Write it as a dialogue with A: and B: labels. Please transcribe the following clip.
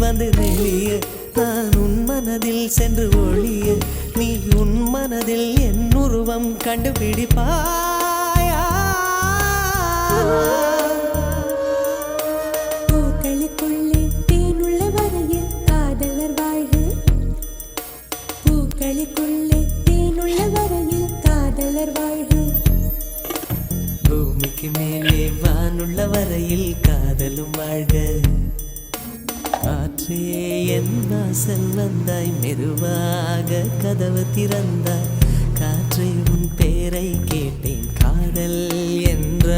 A: வந்து நெளிய நான் உன் மனதில் சென்று ஒளிய நீ உன் மனதில் என் உருவம் கண்டுபிடிப்பாயா
B: பூக்களுக்குள்ளே தேனுள்ள வரையில் காதலர் வாழ்க பூக்களுக்குள்ளே தேனுள்ள வரையில் காதலர் வாழ்க
A: பூமிக்கு மேலே வானுள்ள வரையில் காதலும் வாழ்க காற்றே என் வாசல் வந்தாய் மெதுவாக கதவு திறந்தாய் காற்றை உன் பேரை கேட்டேன் காதல் என்ற